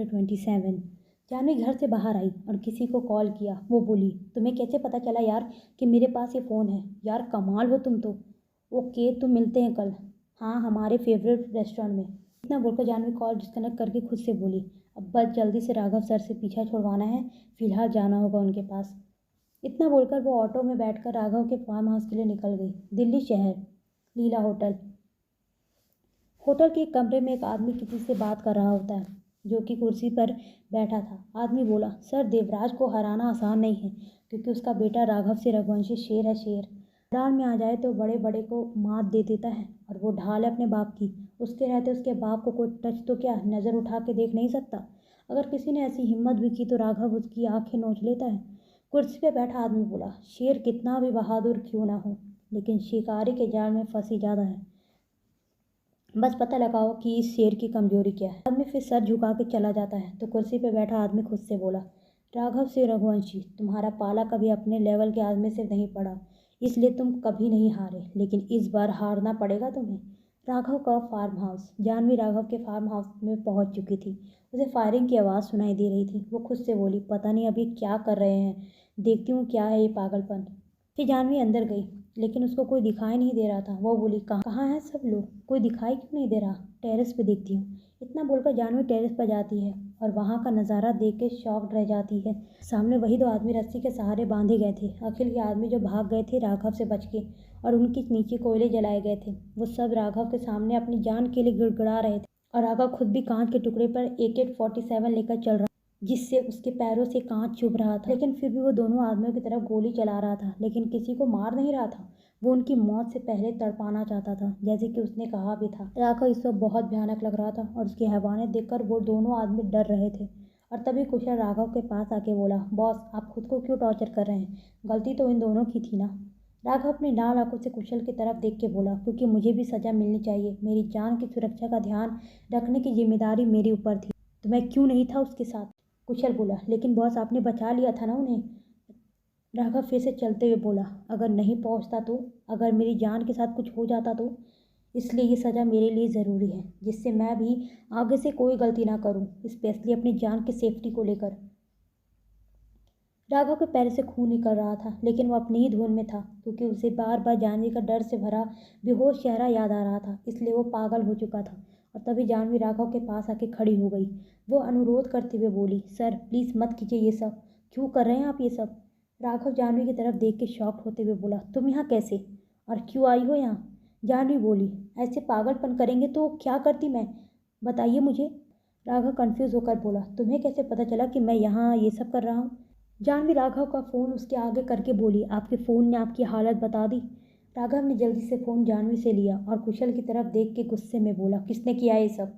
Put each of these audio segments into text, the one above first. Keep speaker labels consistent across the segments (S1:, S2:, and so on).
S1: Chapter 27। Janvi घर से बाहर आई और किसी को कॉल किया। वो बोली, तुम्हें कैसे पता चला यार कि मेरे पास ये फ़ोन है? यार कमाल हो तुम तो। ओके, तुम मिलते हैं कल। हाँ, हमारे फेवरेट रेस्टोरेंट में। इतना बोलकर जानवी कॉल डिस्कनेक्ट करके खुद से बोली, अब बस जल्दी से राघव सर से पीछा छुड़वाना है, फिलहाल जाना होगा उनके पास। इतना बोलकर वो ऑटो में बैठकर राघव के फार्म हाउस के लिए निकल गई। दिल्ली शहर, लीला होटल। होटल के एक कमरे में एक आदमी किसी से बात कर रहा होता है, जो कि कुर्सी पर बैठा था। आदमी बोला, सर देवराज को हराना आसान नहीं है, क्योंकि उसका बेटा राघव से रघुवंशी शेर है। शेर मैदान में आ जाए तो बड़े बड़े को मात दे देता है, और वो ढाल है अपने बाप की। उसके रहते उसके बाप को कोई टच तो क्या नज़र उठा के देख नहीं सकता। अगर किसी ने ऐसी हिम्मत भी की तो राघव उसकी आंखें नोच लेता है। कुर्सी पर बैठा आदमी बोला, शेर कितना भी बहादुर क्यों ना हो, लेकिन शिकारी के जाल में फंसी ज़्यादा है। बस पता लगाओ कि इस शेर की कमजोरी क्या है। आदमी फिर सर झुका के चला जाता है तो कुर्सी पर बैठा आदमी खुद से बोला, राघव से रघुवंशी, तुम्हारा पाला कभी अपने लेवल के आदमी से नहीं पड़ा, इसलिए तुम कभी नहीं हारे, लेकिन इस बार हारना पड़ेगा तुम्हें। राघव का फार्म हाउस। जानवी राघव के फार्म हाउस में पहुंच चुकी थी। उसे फायरिंग की आवाज़ सुनाई दे रही थी। वो खुद से बोली, पता नहीं अभी क्या कर रहे हैं, देखती हूँ क्या है ये पागलपन। फिर जानवी अंदर गई, लेकिन उसको कोई दिखाई नहीं दे रहा था। वो बोली, कहाँ हैं सब लोग, कोई दिखाई क्यों नहीं दे रहा? टेरेस पे देखती हूँ। इतना बोलकर जानवी टेरेस पर जाती है और वहाँ का नज़ारा देख के शॉक्ड रह जाती है। सामने वही दो आदमी रस्सी के सहारे बांधे गए थे, अखिल के आदमी जो भाग गए थे राघव से बच के, और उनके नीचे कोयले जलाए गए थे। वो सब राघव के सामने अपनी जान के लिए गिड़गिड़ा रहे थे, और राघव खुद भी कांच के टुकड़े पर AK-47 लेकर चल रहा, जिससे उसके पैरों से कांच चुभ रहा था। लेकिन फिर भी वो दोनों आदमियों की तरफ गोली चला रहा था, लेकिन किसी को मार नहीं रहा था। वो उनकी मौत से पहले तड़पाना चाहता था, जैसे कि उसने कहा भी था। राघव इस वक्त बहुत भयानक लग रहा था, और उसकी हैवानियत देखकर वो दोनों आदमी डर रहे थे। और तभी कुशल राघव के पास आके बोला, बॉस आप खुद को क्यों टॉर्चर कर रहे हैं? गलती तो इन दोनों की थी ना। राघव अपनी लाल आंखों से कुशल की तरफ देख के बोला, क्योंकि मुझे भी सजा मिलनी चाहिए। मेरी जान की सुरक्षा का ध्यान रखने की जिम्मेदारी मेरे ऊपर थी, तो मैं क्यों नहीं था उसके साथ? कुशल बोला, लेकिन बॉस आपने बचा लिया था ना उन्हें। राघव फिर से चलते हुए बोला, अगर नहीं पहुंचता तो, अगर मेरी जान के साथ कुछ हो जाता तो, इसलिए ये सज़ा मेरे लिए ज़रूरी है, जिससे मैं भी आगे से कोई गलती ना करूं, स्पेशली अपनी जान की सेफ्टी को लेकर। राघव के पैर से खून निकल रहा था, लेकिन वो अपनी ही धुन में था, क्योंकि उसे बार बार जानवी का डर से भरा बेहोश चेहरा याद आ रहा था, इसलिए वो पागल हो चुका था। और तभी जानवी राघव के पास आके खड़ी हो गई। वो अनुरोध करते हुए बोली, सर प्लीज़ मत कीजिए ये सब। क्यों कर रहे हैं आप ये सब? राघव जानवी की तरफ देख के शॉक्ड होते हुए बोला, तुम यहाँ कैसे, और क्यों आई हो यहाँ? जानवी बोली, ऐसे पागलपन करेंगे तो क्या करती मैं, बताइए मुझे। राघव कंफ्यूज होकर बोला, तुम्हें कैसे पता चला कि मैं यहाँ ये सब कर रहा हूँ? जानवी राघव का फ़ोन उसके आगे करके बोली, आपके फ़ोन ने आपकी हालत बता दी। राघव ने जल्दी से फ़ोन जानवी से लिया और कुशल की तरफ देख के गुस्से में बोला, किसने किया ये सब?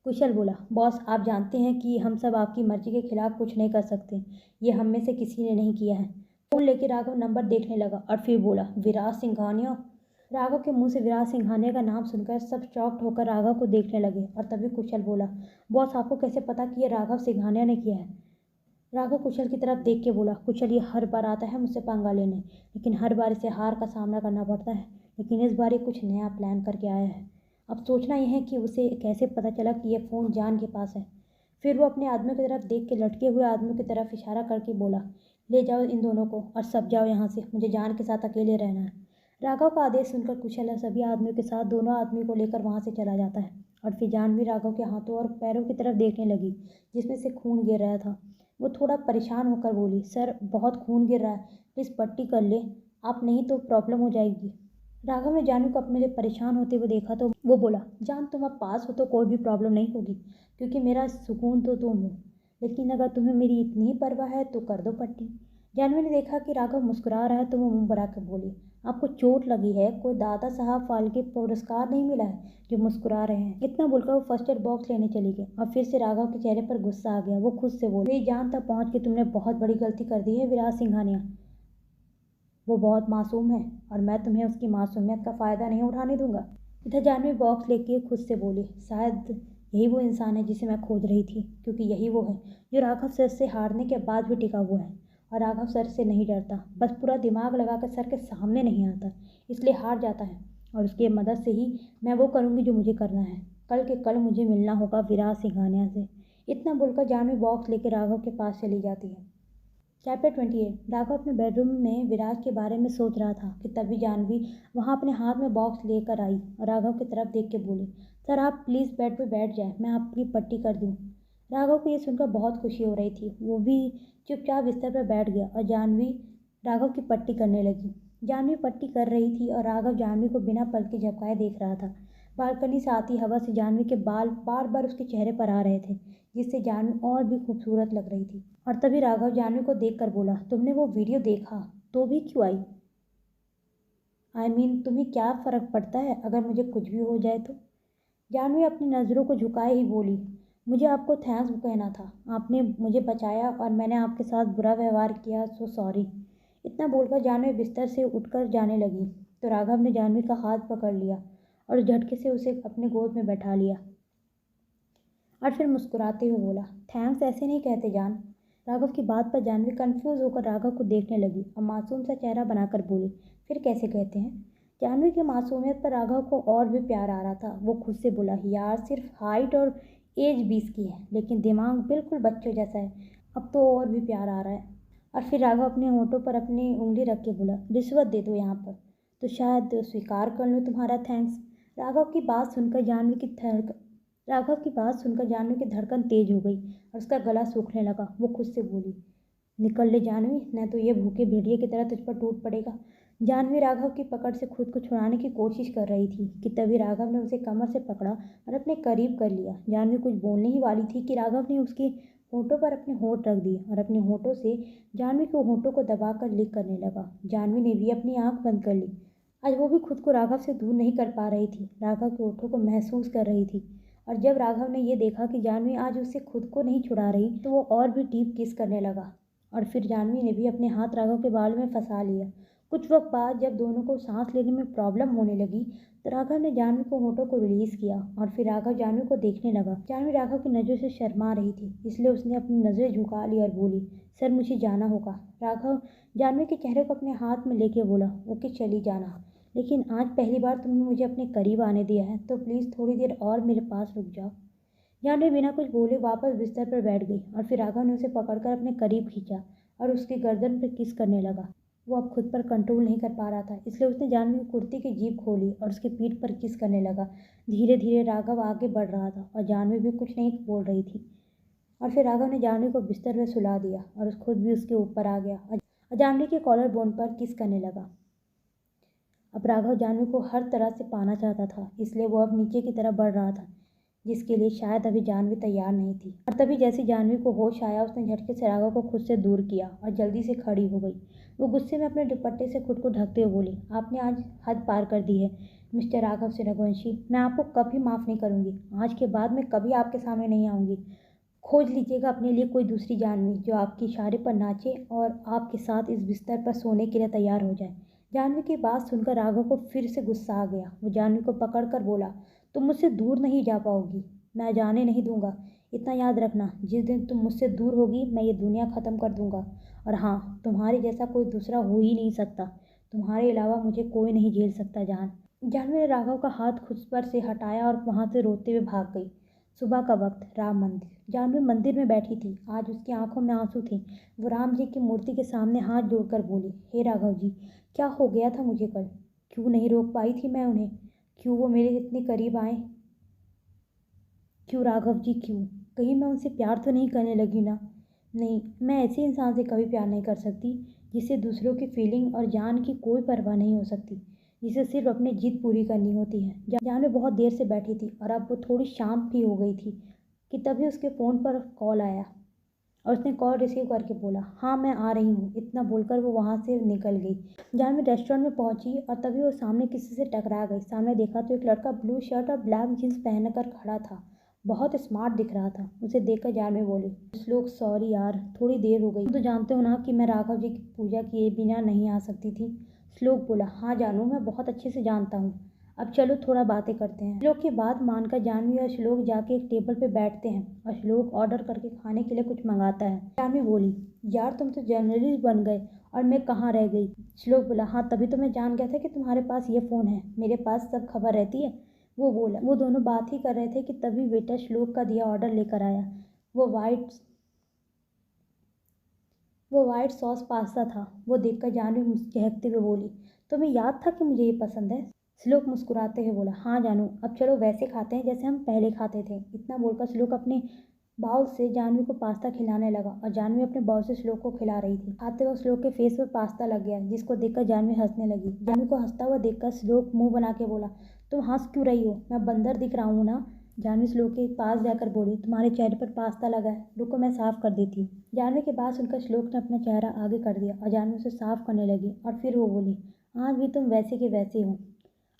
S1: कुशल बोला, बॉस आप जानते हैं कि हम सब आपकी मर्जी के खिलाफ कुछ नहीं कर सकते। ये हम में से किसी ने नहीं किया है। फ़ोन लेके राघव नंबर देखने लगा और फिर बोला, विराज सिंघानिया। राघव के मुंह से विराज सिंघानिया का नाम सुनकर सब चौंक्ड होकर राघव को देखने लगे। और तभी कुशल बोला, बॉस आपको कैसे पता कि ये राघव सिंघानिया ने किया है? राघव कुशल की तरफ देख के बोला, कुशल ये हर बार आता है मुझसे पंगा लेने, लेकिन हर बार इसे हार का सामना करना पड़ता है, लेकिन इस बार ये कुछ नया प्लान करके आया है। अब सोचना यह है कि उसे कैसे पता चला कि यह फ़ोन जान के पास है। फिर वो अपने आदमियों की तरफ देख के लटके हुए आदमियों की तरफ इशारा करके बोला, ले जाओ इन दोनों को और सब जाओ यहाँ से, मुझे जान के साथ अकेले रहना है। राघव का आदेश सुनकर कुशल सभी आदमियों के साथ दोनों आदमियों को लेकर वहाँ से चला जाता है। और फिर जानवी राघव के हाथों और पैरों की तरफ देखने लगी, जिसमें से खून गिर रहा था। वो थोड़ा परेशान होकर बोली, सर बहुत खून गिर रहा है, प्लीज़ पट्टी कर ले आप, नहीं तो प्रॉब्लम हो जाएगी। राघव ने जानवी को अपने लिए परेशान होते हुए देखा तो वो बोला, जान तुम अब पास हो तो कोई भी प्रॉब्लम नहीं होगी, क्योंकि मेरा सुकून तो तुम हो, लेकिन अगर तुम्हें मेरी इतनी ही परवाह है तो कर दो पट्टी। जानवी ने देखा कि राघव मुस्कुरा रहा है तो वो मुंह बना कर बोली, आपको चोट लगी है, कोई दादा साहब फाल्के पुरस्कार नहीं मिला है जो मुस्कुरा रहे हैं। इतना बोलकर वो फर्स्ट एड बॉक्स लेने चली गई। और फिर से राघव के चेहरे पर गुस्सा आ गया। वो खुद से बोली, मेरी जान तक पहुंच के तुमने बहुत बड़ी गलती कर दी है विराज सिंघानिया। वो बहुत मासूम है और मैं तुम्हें उसकी मासूमियत का फ़ायदा नहीं उठाने दूंगा। इधर जानवी बॉक्स लेके खुद से बोली, शायद यही वो इंसान है जिसे मैं खोज रही थी, क्योंकि यही वो है जो राघव सर से हारने के बाद भी टिका हुआ है, और राघव सर से नहीं डरता, बस पूरा दिमाग लगाकर सर के सामने नहीं आता, इसलिए हार जाता है, और उसकी मदद से ही मैं वो करूँगी जो मुझे करना है। कल के कल मुझे मिलना होगा विराज सिंघानिया से। इतना बोलकर जानवी बॉक्स लेकर राघव के पास चली जाती है। चैप्टर 28। राघव अपने बेडरूम में विराज के बारे में सोच रहा था कि तभी जानवी वहाँ अपने हाथ में बॉक्स लेकर आई और राघव की तरफ देख के बोली, सर आप प्लीज़ बेड पर बैठ जाएं, मैं आपकी पट्टी कर दूँ। राघव को ये सुनकर बहुत खुशी हो रही थी। वो भी चुपचाप बिस्तर पर बैठ गया और जानवी राघव की पट्टी करने लगी। जानवी पट्टी कर रही थी और राघव जानवी को बिना पलके झपकाए देख रहा था। बालकनी से आती हवा से जानवी के बाल बार बार उसके चेहरे पर आ रहे थे, जिससे जानवी और भी खूबसूरत लग रही थी। और तभी राघव जानवी को देखकर बोला, तुमने वो वीडियो देखा तो भी क्यों आई? तुम्हें क्या फ़र्क पड़ता है अगर मुझे कुछ भी हो जाए तो? जानवी अपनी नज़रों को झुकाए ही बोली, मुझे आपको थैंक्स कहना था। आपने मुझे बचाया और मैंने आपके साथ बुरा व्यवहार किया, सो सॉरी। इतना बोलकर जानवी बिस्तर से उठकर जाने लगी तो राघव ने जानवी का हाथ पकड़ लिया और झटके से उसे अपने गोद में बैठा लिया और फिर मुस्कुराते हुए बोला, थैंक्स ऐसे नहीं कहते जान। राघव की बात पर जानवी कंफ्यूज होकर राघव को देखने लगी और मासूम सा चेहरा बनाकर बोली, फिर कैसे कहते हैं? जानवी की मासूमियत पर राघव को और भी प्यार आ रहा था। वो खुद से बोला, यार सिर्फ हाइट और एज 20 की है लेकिन दिमाग बिल्कुल बच्चों जैसा है, अब तो और भी प्यार आ रहा है। और फिर राघव अपने होठों पर अपनी उंगली रख के बोला, रिश्वत दे दो यहाँ पर तो शायद स्वीकार कर लूँ तुम्हारा थैंक्स। राघव की बात सुनकर जानवी की धड़कन तेज हो गई और उसका गला सूखने लगा। वो खुद से बोली, निकल ले जानवी, न तो ये भूखे भेड़िए की तरह तुझ पर टूट पड़ेगा। जानवी राघव की पकड़ से खुद को छुड़ाने की कोशिश कर रही थी कि तभी राघव ने उसे कमर से पकड़ा और अपने करीब कर लिया। जानवी कुछ बोलने ही वाली थी कि राघव ने उसके होठों पर अपने होठ रख दिए और अपने होठों से जानवी के होठों को दबाकर लिक करने लगा। जानवी ने भी अपनी आंख बंद कर ली। आज वो भी खुद को राघव से दूर नहीं कर पा रही थी, राघव के होठों को महसूस कर रही थी। और जब राघव ने ये देखा कि जानवी आज उससे खुद को नहीं छुड़ा रही तो वो और भी डीप किस करने लगा। और फिर जानवी ने भी अपने हाथ राघव के बाल में फंसा लिया। कुछ वक्त बाद जब दोनों को सांस लेने में प्रॉब्लम होने लगी तो राघव ने जानवी को होठों को रिलीज किया और फिर राघव जानवी को देखने लगा। जानवी राघव की नज़रों से शर्मा रही थी, इसलिए उसने अपनी नज़रें झुका ली और बोली, सर मुझे जाना होगा। राघव जानवी के चेहरे को अपने हाथ में लेके बोला, ओके चली जाना, लेकिन आज पहली बार तुमने मुझे अपने करीब आने दिया है तो प्लीज़ थोड़ी देर और मेरे पास रुक जाओ। जानवी बिना कुछ बोले वापस बिस्तर पर बैठ गई और फिर राघव ने उसे पकड़कर अपने करीब खींचा और उसकी गर्दन पर किस करने लगा। वो अब खुद पर कंट्रोल नहीं कर पा रहा था, इसलिए उसने जानवी की कुर्ती की जीप खोली और उसकी पीठ पर किस करने लगा। धीरे धीरे राघव आगे बढ़ रहा था और जानवी भी कुछ नहीं बोल रही थी। और फिर राघव ने जानवी को बिस्तर में सुला दिया और खुद भी उसके ऊपर आ गया और जानवी के कॉलर बोन पर किस करने लगा। अब राघव जानवी को हर तरह से पाना चाहता था, इसलिए वो अब नीचे की तरफ बढ़ रहा था, जिसके लिए शायद अभी जानवी तैयार नहीं थी। और तभी जैसे जानवी को होश आया उसने झटके से राघव को खुद से दूर किया और जल्दी से खड़ी हो गई। वो गुस्से में अपने दुपट्टे से खुद को ढकते हुए बोली, आपने आज हद पार कर दी है मिस्टर राघव से रघुवंशी, मैं आपको कभी माफ़ नहीं करूँगी। आज के बाद मैं कभी आपके सामने नहीं आऊँगी। खोज लीजिएगा अपने लिए कोई दूसरी जानवी जो आपकी इशारे पर नाचे और आपके साथ इस बिस्तर पर सोने के लिए तैयार हो जाए। जानवी की बात सुनकर राघव को फिर से गुस्सा आ गया। वो जानवी को पकड़कर बोला, तुम मुझसे दूर नहीं जा पाओगी, मैं जाने नहीं दूंगा। इतना याद रखना, जिस दिन तुम मुझसे दूर होगी मैं ये दुनिया ख़त्म कर दूंगा। और हाँ, तुम्हारे जैसा कोई दूसरा हो ही नहीं सकता, तुम्हारे अलावा मुझे कोई नहीं झेल सकता जान। जानवी ने राघव का हाथ खुद पर से हटाया और वहाँ से रोते हुए भाग गई। सुबह का वक्त, राम मंदिर। जानवी मंदिर में बैठी थी। आज उसकी आंखों में आंसू थे। वो राम जी की मूर्ति के सामने हाथ जोड़कर बोली, हे राघव जी, क्या हो गया था मुझे कल? क्यों नहीं रोक पाई थी मैं उन्हें? क्यों वो मेरे इतने करीब आए? क्यों राघव जी, क्यों? कहीं मैं उनसे प्यार तो नहीं करने लगी ना? नहीं, मैं ऐसे इंसान से कभी प्यार नहीं कर सकती जिसे दूसरों की फीलिंग और जान की कोई परवाह नहीं हो सकती, जिसे सिर्फ अपनी जिद पूरी करनी होती है। जानवी बहुत देर से बैठी थी और अब वो थोड़ी शांत भी हो गई थी कि तभी उसके फ़ोन पर कॉल आया और उसने कॉल रिसीव करके बोला, हाँ मैं आ रही हूँ। इतना बोलकर वो वहाँ से निकल गई। जानवी रेस्टोरेंट में पहुँची और तभी वो सामने किसी से टकरा गई। सामने देखा तो एक लड़का ब्लू शर्ट और ब्लैक जीन्स पहनकर खड़ा था। बहुत स्मार्ट दिख रहा था। उसे देखकर जानवी बोली, श्लोक सॉरी यार, थोड़ी देर हो गई। तुम तो जानते हो ना कि मैं राघव जी की पूजा किए बिना नहीं आ सकती थी। श्लोक बोला, हाँ जानू, मैं बहुत अच्छे से जानता हूँ। अब चलो थोड़ा बातें करते हैं। श्लोक की बात मानकर जानवी और श्लोक जाके एक टेबल पे बैठते हैं और श्लोक ऑर्डर करके खाने के लिए कुछ मंगाता है। जानवी बोली, यार तुम तो जर्नलिस्ट बन गए और मैं कहाँ रह गई? श्लोक बोला, हाँ तभी तो मैं जान गया था कि तुम्हारे पास ये फ़ोन है, मेरे पास सब खबर रहती है। वो दोनों बात ही कर रहे थे कि तभी वेटर श्लोक का दिया ऑर्डर लेकर आया। वो वाइट वो वाइट सॉस पास्ता था। वो देखकर जानवी चहकते हुए बोली, तुम्हें याद था कि मुझे ये पसंद है? श्लोक मुस्कुराते हुए बोला, हाँ जानू, अब चलो वैसे खाते हैं जैसे हम पहले खाते थे। इतना बोलकर श्लोक अपने बाउल से जानवी को पास्ता खिलाने लगा और जानवी अपने बाउल से श्लोक को खिला रही थी। खाते वक्त श्लोक के फेस पर पास्ता लग गया, जिसको देखकर जानवी हंसने लगी। जानवी को हंसता हुआ देखकर श्लोक मुंह बना के बोला, तुम हंस क्यों रही हो? मैं बंदर दिख रहा हूँ ना? जानवी श्लोक के पास जाकर बोली, तुम्हारे चेहरे पर पास्ता लगा है, रुको मैं साफ कर देती हूँ। जानवी के बात सुनकर श्लोक ने अपना चेहरा आगे कर दिया और जानवी उसे साफ करने लगी और फिर वो बोली, आज भी तुम वैसे के वैसे हो।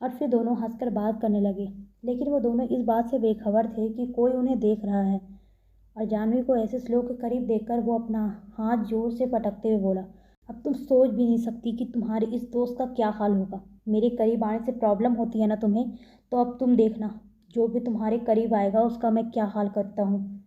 S1: और फिर दोनों हंसकर बात करने लगे, लेकिन वो दोनों इस बात से बेखबर थे कि कोई उन्हें देख रहा है। और जानवी को ऐसे श्लोक के करीब देखकर वो अपना हाथ जोर से पटकते हुए बोला, अब तुम सोच भी नहीं सकती कि तुम्हारे इस दोस्त का क्या हाल होगा। मेरे करीब आने से प्रॉब्लम होती है ना तुम्हें, तो अब तुम देखना, जो भी तुम्हारे करीब आएगा उसका मैं क्या हाल करता हूँ।